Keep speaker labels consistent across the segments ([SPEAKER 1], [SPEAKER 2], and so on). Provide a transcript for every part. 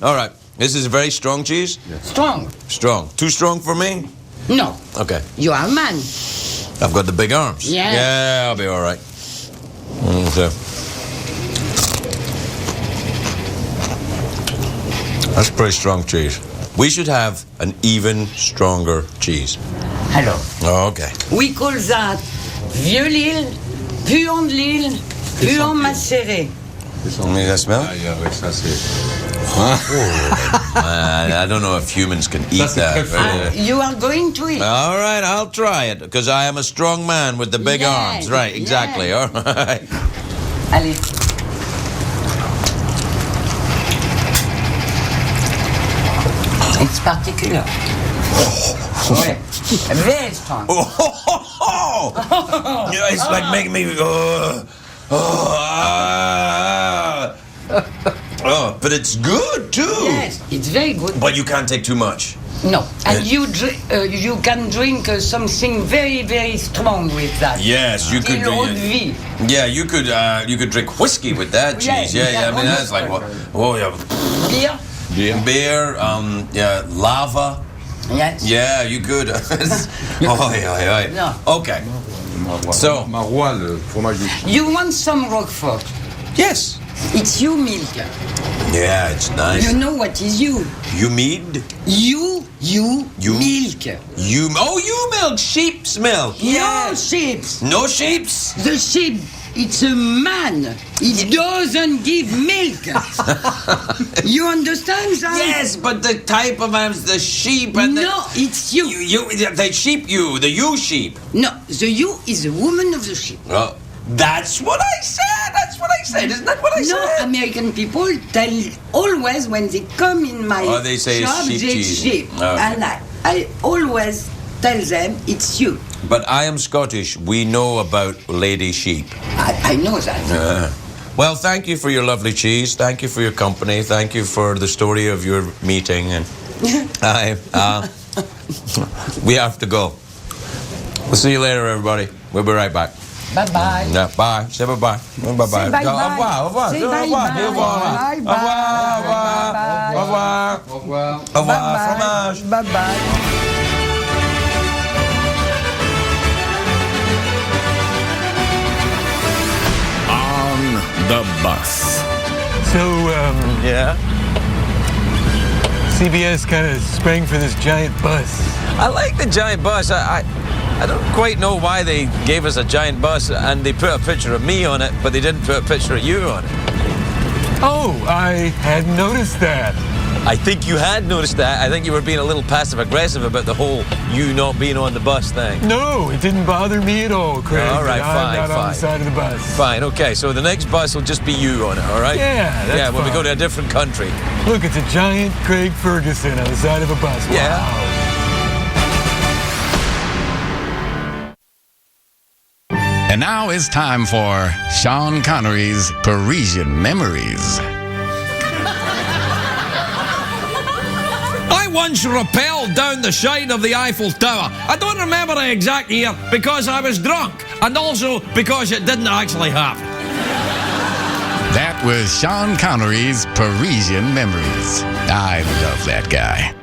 [SPEAKER 1] All right. This is a very strong cheese?
[SPEAKER 2] Yes. Strong.
[SPEAKER 1] Strong. Too strong for me?
[SPEAKER 2] No.
[SPEAKER 1] Okay.
[SPEAKER 2] You are a man.
[SPEAKER 1] I've got the big arms.
[SPEAKER 2] Yeah.
[SPEAKER 1] Yeah, I'll be all right. Okay. That's pretty strong cheese. We should have an even stronger cheese.
[SPEAKER 2] Hello.
[SPEAKER 1] Oh, okay.
[SPEAKER 2] We call that vieux Lille, puant de Lille, puant macéré.
[SPEAKER 1] Let me smell? I don't know if humans can eat that.
[SPEAKER 2] You are going to eat.
[SPEAKER 1] All right, I'll try it, because I am a strong man with the big arms. Right, exactly.
[SPEAKER 2] Yes.
[SPEAKER 1] All right.
[SPEAKER 2] Allez. It's particular. Ouais. Very strong.
[SPEAKER 1] Yeah, it's like making me but it's good too.
[SPEAKER 2] Yes, it's very good.
[SPEAKER 1] But you can't take too much.
[SPEAKER 2] No, and you can drink something very, very strong with that.
[SPEAKER 1] Yes, you could. Yeah, you could drink whiskey with that cheese. Yeah. I mean, that's like what? Oh yeah. Beer. Yeah, lava.
[SPEAKER 2] Yes.
[SPEAKER 1] Yeah, you could.
[SPEAKER 2] No.
[SPEAKER 1] Okay. So.
[SPEAKER 3] Marois, le fromage de chien.
[SPEAKER 2] You want some Roquefort?
[SPEAKER 1] Yes.
[SPEAKER 2] It's you milk.
[SPEAKER 1] Yeah, it's nice.
[SPEAKER 2] You know what is you?
[SPEAKER 1] You mead?
[SPEAKER 2] You milk.
[SPEAKER 1] You milk, sheep's milk.
[SPEAKER 2] No sheeps.
[SPEAKER 1] No sheeps?
[SPEAKER 2] The sheep, it's a man. It doesn't give milk. You understand that?
[SPEAKER 1] Yes, but the type of animals, the sheep and
[SPEAKER 2] No, it's you.
[SPEAKER 1] The sheep, the you sheep.
[SPEAKER 2] No, the you is the woman of the sheep.
[SPEAKER 1] Oh, that's what I said. Isn't that what I said?
[SPEAKER 2] No, American people tell always when they come in my
[SPEAKER 1] they say
[SPEAKER 2] shop,
[SPEAKER 1] sheep
[SPEAKER 2] they
[SPEAKER 1] cheese.
[SPEAKER 2] sheep.
[SPEAKER 1] Okay.
[SPEAKER 2] And I always tell them it's you.
[SPEAKER 1] But I am Scottish. We know about lady sheep.
[SPEAKER 2] I know that.
[SPEAKER 1] Well, thank you for your lovely cheese. Thank you for your company. Thank you for the story of your meeting. And we have to go. We'll see you later, everybody. We'll be right back.
[SPEAKER 2] Bye-bye.
[SPEAKER 1] Yeah, bye. Say bye-bye. Bye-bye.
[SPEAKER 2] Say bye-bye.
[SPEAKER 1] Au revoir. Au revoir.
[SPEAKER 2] Say
[SPEAKER 1] Au revoir.
[SPEAKER 2] bye-bye.
[SPEAKER 1] Au revoir.
[SPEAKER 2] Bye-bye.
[SPEAKER 1] Au revoir. Au revoir.
[SPEAKER 3] Au revoir.
[SPEAKER 1] Au revoir. Fromage.
[SPEAKER 2] Bye-bye.
[SPEAKER 4] On the bus.
[SPEAKER 5] So,
[SPEAKER 1] Yeah.
[SPEAKER 5] CBS kind of sprang for this giant bus.
[SPEAKER 1] I like the giant bus. I don't quite know why they gave us a giant bus and they put a picture of me on it, but they didn't put a picture of you on it.
[SPEAKER 5] Oh, I hadn't noticed that.
[SPEAKER 1] I think you had noticed that. I think you were being a little passive-aggressive about the whole you not being on the bus thing.
[SPEAKER 5] No, it didn't bother me at all, Craig.
[SPEAKER 1] All right,
[SPEAKER 5] I'm not on
[SPEAKER 1] fine.
[SPEAKER 5] the side of the bus.
[SPEAKER 1] Fine, okay, so the next bus will just be you on it, all right?
[SPEAKER 5] Yeah, that's
[SPEAKER 1] Yeah, when we
[SPEAKER 5] fine.
[SPEAKER 1] go to a different country.
[SPEAKER 5] Look, it's a giant Craig Ferguson on the side of a bus.
[SPEAKER 1] Yeah.
[SPEAKER 5] Wow.
[SPEAKER 4] And now it's time for Sean Connery's Parisian Memories.
[SPEAKER 6] I once rappelled down the side of the Eiffel Tower. I don't remember the exact year because I was drunk and also because it didn't actually happen.
[SPEAKER 4] That was Sean Connery's Parisian Memories. I love that guy.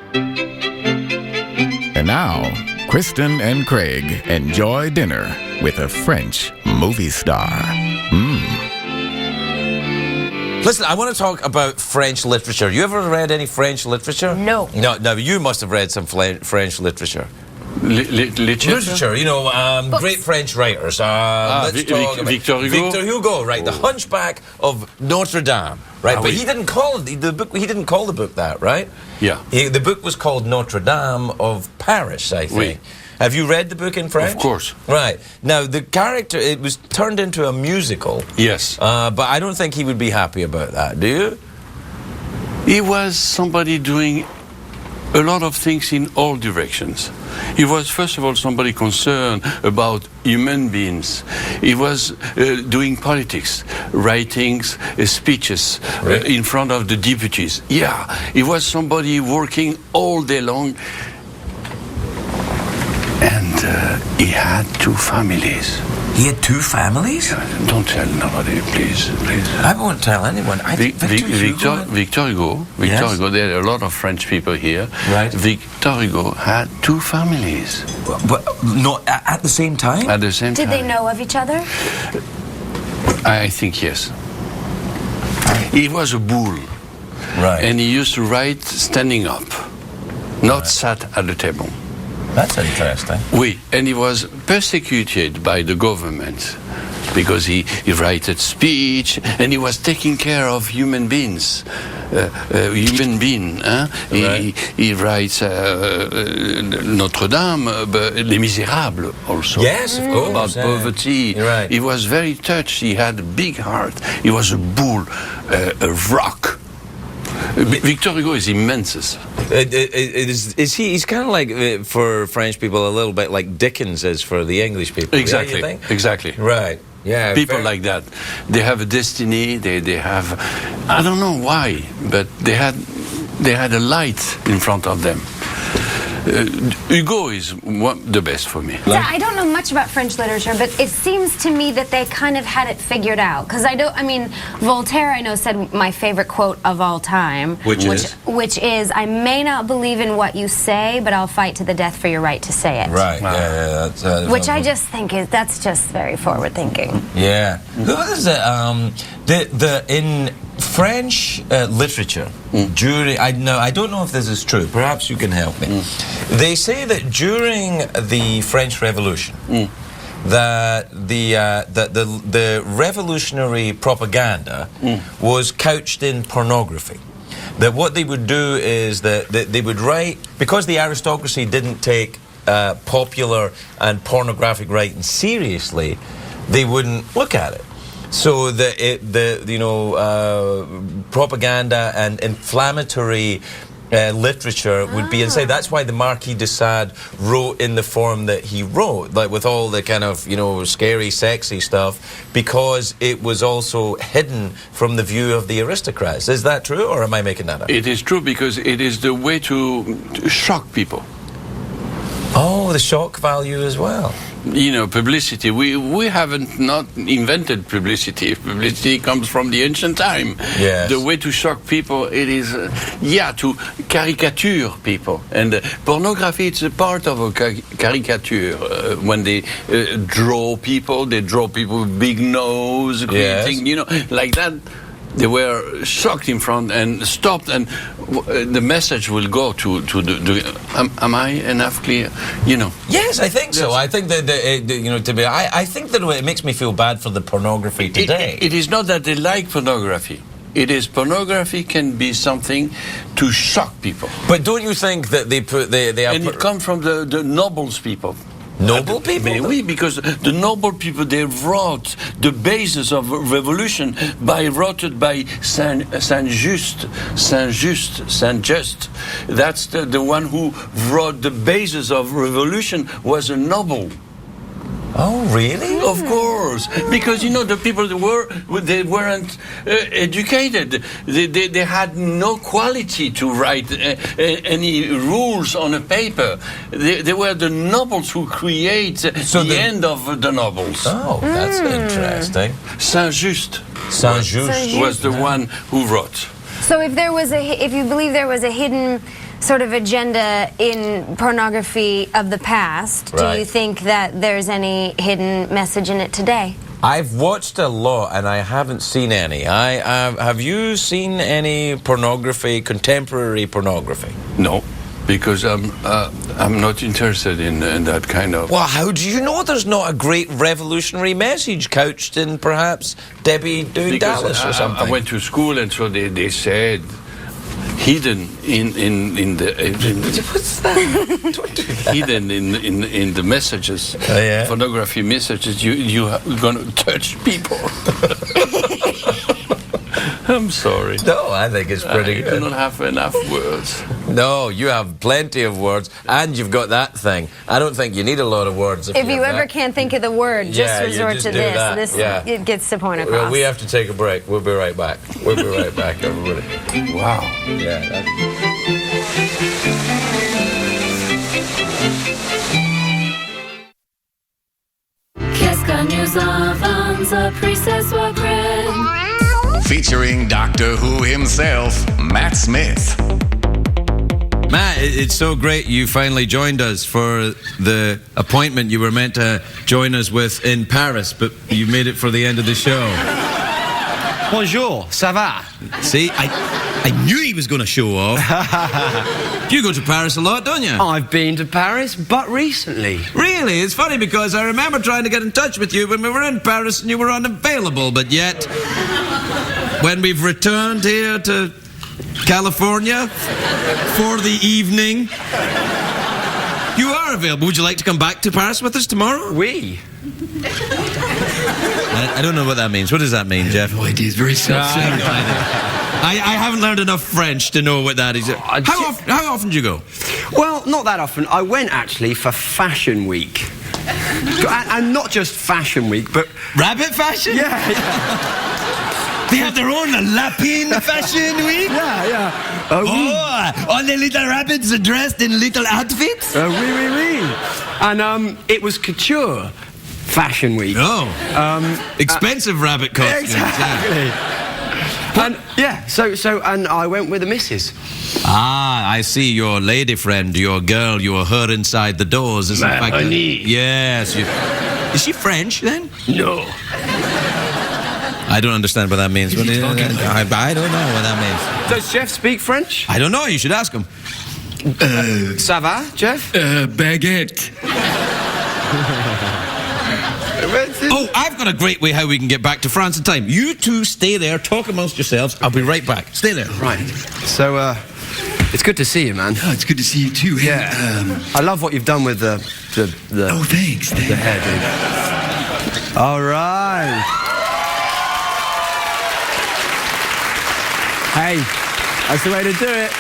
[SPEAKER 4] And now, Kristen and Craig enjoy dinner with a French movie star.
[SPEAKER 1] Listen, I want to talk about French literature. You ever read any French literature?
[SPEAKER 7] No.
[SPEAKER 1] No, you must have read some French literature. Literature, you know, great French writers. Let's talk about
[SPEAKER 8] Victor Hugo.
[SPEAKER 1] Victor Hugo, right? The Hunchback of Notre Dame, right? But he didn't call the book. He didn't call the book that, right?
[SPEAKER 8] Yeah.
[SPEAKER 1] The book was called Notre Dame of Paris, I think.
[SPEAKER 8] Oui.
[SPEAKER 1] Have you read the book in French?
[SPEAKER 8] Of course.
[SPEAKER 1] Right. Now, the character, it was turned into a musical.
[SPEAKER 8] Yes.
[SPEAKER 1] But I don't think he would be happy about that, do you?
[SPEAKER 8] He was somebody doing a lot of things in all directions. He was, first of all, somebody concerned about human beings. He was doing politics, writings, speeches in front of the deputies. Yeah, he was somebody working all day long. And he had two families.
[SPEAKER 1] He had two families?
[SPEAKER 8] Don't tell nobody, please.
[SPEAKER 1] I won't tell anyone.
[SPEAKER 8] Victor Hugo, there are a lot of French people here.
[SPEAKER 1] Right.
[SPEAKER 8] Victor Hugo had two families.
[SPEAKER 1] But not at the same time?
[SPEAKER 8] At the same time.
[SPEAKER 7] Did they know of each other?
[SPEAKER 8] I think yes. He was a bull.
[SPEAKER 1] Right.
[SPEAKER 8] And he used to write standing up, not sat at the table.
[SPEAKER 1] That's interesting.
[SPEAKER 8] Oui, and he was persecuted by the government because he wrote Speech and he was taking care of human beings. He writes Notre Dame, but Les Misérables also.
[SPEAKER 1] Yes, of course.
[SPEAKER 8] About poverty.
[SPEAKER 1] Right.
[SPEAKER 8] He was very touched. He had a big heart. He was a bull, a rock. Victor Hugo is immense.
[SPEAKER 6] Is he? He's kind of like for French people a little bit like Dickens is for the English people.
[SPEAKER 8] Exactly.
[SPEAKER 6] Yeah, you think?
[SPEAKER 8] Exactly.
[SPEAKER 6] Right. Yeah.
[SPEAKER 8] People like that. They have a destiny. They have. I don't know why, but they had a light in front of them. Hugo is the best for me.
[SPEAKER 7] Yeah, I don't know much about French literature, but it seems to me that they kind of had it figured out. Because Voltaire, I know, said my favorite quote of all time. Which is, I may not believe in what you say, but I'll fight to the death for your right to say it.
[SPEAKER 1] Right, yeah, that's
[SPEAKER 7] which I just think that's just very forward thinking.
[SPEAKER 1] Yeah. Who is it? In French literature, I don't know if this is true, perhaps you can help me. They say that during the French Revolution, that the revolutionary propaganda was couched in pornography. That what they would do is that they would write, because the aristocracy didn't take popular and pornographic writing seriously, they wouldn't look at it. So propaganda and inflammatory literature would be inside. That's why the Marquis de Sade wrote in the form that he wrote, like with all the kind of scary, sexy stuff, because it was also hidden from the view of the aristocrats. Is that true, or am I making that up?
[SPEAKER 8] It is true, because it is the way to shock people.
[SPEAKER 1] Oh, the shock value as well.
[SPEAKER 8] Publicity. We haven't not invented publicity. Publicity comes from the ancient time.
[SPEAKER 1] Yes.
[SPEAKER 8] The way to shock people, it is, to caricature people. And pornography, it's a part of a caricature. When they draw people with big nose, creating, like that. They were shocked in front and stopped, and the message will go to the. Am I enough clear?
[SPEAKER 1] Yes, I think so. I think that I think that it makes me feel bad for the pornography today.
[SPEAKER 8] It is not that they like pornography. It is pornography can be something to shock people.
[SPEAKER 1] But don't you think that they
[SPEAKER 8] it comes from the nobles people.
[SPEAKER 1] Noble people?
[SPEAKER 8] Oui, because the noble people, they wrote the basis of revolution wrote by Saint-Just. That's the one who wrote the basis of revolution, was a noble.
[SPEAKER 1] Oh, really?
[SPEAKER 8] Of course, because the people they weren't educated. They had no quality to write any rules on a paper. They were the nobles who create the end of the nobles.
[SPEAKER 1] Oh, that's interesting.
[SPEAKER 8] Saint-Just was the one who wrote.
[SPEAKER 7] So if you believe there was a hidden sort of agenda in pornography of the past, do you think that there's any hidden message in it today?
[SPEAKER 1] I've watched a lot and I haven't seen any. Have you seen any pornography, contemporary pornography?
[SPEAKER 8] No, because I'm not interested in that kind of...
[SPEAKER 1] Well, how do you know there's not a great revolutionary message couched in perhaps Debbie Doing Dallas or something?
[SPEAKER 8] I went to school, and so they said... hidden in the
[SPEAKER 1] what's that? Don't do that.
[SPEAKER 8] Hidden in the messages, pornography messages. You're gonna touch people. I'm sorry.
[SPEAKER 1] No, I think it's pretty good.
[SPEAKER 8] I don't have enough words.
[SPEAKER 1] No, you have plenty of words, and you've got that thing. I don't think you need a lot of words.
[SPEAKER 7] If you ever can't think of the word, just resort to this. It gets the point across.
[SPEAKER 1] Well, we have to take a break. We'll be right back. We'll be right back, everybody.
[SPEAKER 8] Wow.
[SPEAKER 1] Yeah.
[SPEAKER 9] Qu'est-ce que nous avons appris ce soir grave.
[SPEAKER 4] Featuring Doctor Who himself, Matt Smith.
[SPEAKER 6] Matt, it's so great you finally joined us for the appointment you were meant to join us with in Paris, but you made it for the end of the show.
[SPEAKER 10] Bonjour, ça va?
[SPEAKER 6] See, I knew he was going to show off. You go to Paris a lot, don't you?
[SPEAKER 10] I've been to Paris, but recently.
[SPEAKER 6] Really? It's funny because I remember trying to get in touch with you when we were in Paris and you were unavailable, but yet, when we've returned here to California for the evening, you are available. Would you like to come back to Paris with us tomorrow?
[SPEAKER 10] Oui.
[SPEAKER 6] I don't know what that means. What does that mean, Jeff?
[SPEAKER 5] No idea. It's very self-centered.
[SPEAKER 6] I haven't learned enough French to know what that is. How often do you go?
[SPEAKER 10] Well, not that often. I went actually for Fashion Week. And not just Fashion Week, but...
[SPEAKER 6] Rabbit fashion?
[SPEAKER 10] Yeah.
[SPEAKER 6] They have their own Lapin Fashion Week?
[SPEAKER 10] Yeah.
[SPEAKER 6] All the little rabbits are dressed in little outfits?
[SPEAKER 10] Oui, oui, oui. And it was couture Fashion Week.
[SPEAKER 6] Oh. Expensive rabbit costumes.
[SPEAKER 10] Exactly.
[SPEAKER 6] Yeah.
[SPEAKER 10] And yeah, so and I went with the missus.
[SPEAKER 6] Ah, I see. Your lady friend, your girl, you're her inside the doors. Is
[SPEAKER 10] Ma honey.
[SPEAKER 6] Yes. Is she French then?
[SPEAKER 10] No.
[SPEAKER 6] I don't understand what that means. I don't know what that means.
[SPEAKER 10] Does Jeff speak French?
[SPEAKER 6] I don't know. You should ask him.
[SPEAKER 10] Ça va, Jeff?
[SPEAKER 5] Baguette.
[SPEAKER 6] Oh, I've got a great way how we can get back to France in time. You two stay there, talk amongst yourselves. I'll be right back. Stay there.
[SPEAKER 10] Right. So, it's good to see you, man.
[SPEAKER 5] Oh, it's good to see you too. Hey,
[SPEAKER 10] Yeah. I love what you've done with the
[SPEAKER 5] Oh, thanks.
[SPEAKER 10] the hair, dude. All right. Hey, that's the way to do it.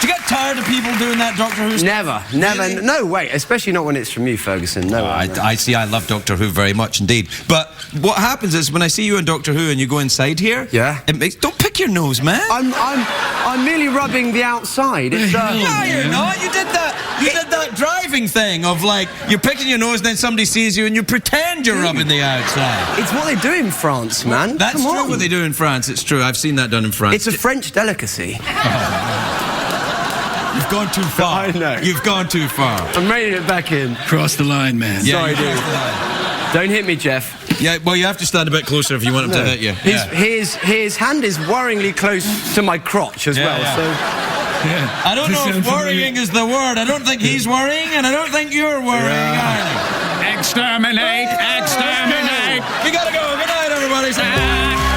[SPEAKER 6] Do you get tired of people doing that Doctor Who stuff?
[SPEAKER 10] Never.
[SPEAKER 6] Really?
[SPEAKER 10] No way. Especially not when it's from you, Ferguson. No way.
[SPEAKER 6] I see. I love Doctor Who very much indeed. But what happens is when I see you in Doctor Who and you go inside here,
[SPEAKER 10] Yeah.
[SPEAKER 6] it makes. Don't pick your nose, man.
[SPEAKER 10] I'm merely rubbing the outside. It's
[SPEAKER 6] No, you're not. You did that. You did that driving thing of like you're picking your nose and then somebody sees you and you pretend you're rubbing the outside.
[SPEAKER 10] It's what they do in France, man.
[SPEAKER 6] That's
[SPEAKER 10] Come
[SPEAKER 6] true
[SPEAKER 10] on.
[SPEAKER 6] what they do in France. It's true. I've seen that done in France.
[SPEAKER 10] It's a French delicacy.
[SPEAKER 6] You've gone too far.
[SPEAKER 10] I know.
[SPEAKER 6] You've gone too far.
[SPEAKER 10] I'm reining it back in.
[SPEAKER 5] Cross the line, man.
[SPEAKER 6] Yeah,
[SPEAKER 10] Sorry,
[SPEAKER 6] you
[SPEAKER 10] dude.
[SPEAKER 6] crossed the line.
[SPEAKER 10] Don't hit me, Jeff.
[SPEAKER 6] Yeah, well, you have to stand a bit closer if you want him to hit you.
[SPEAKER 10] His hand is worryingly close to my crotch as well.
[SPEAKER 6] yeah.
[SPEAKER 10] So
[SPEAKER 5] Yeah.
[SPEAKER 6] I don't
[SPEAKER 5] This
[SPEAKER 6] know if
[SPEAKER 5] sounds
[SPEAKER 6] worrying is the word. I don't think he's worrying, and I don't think you're worrying either.
[SPEAKER 4] Exterminate! Exterminate!
[SPEAKER 6] We gotta go. Good night, everybody.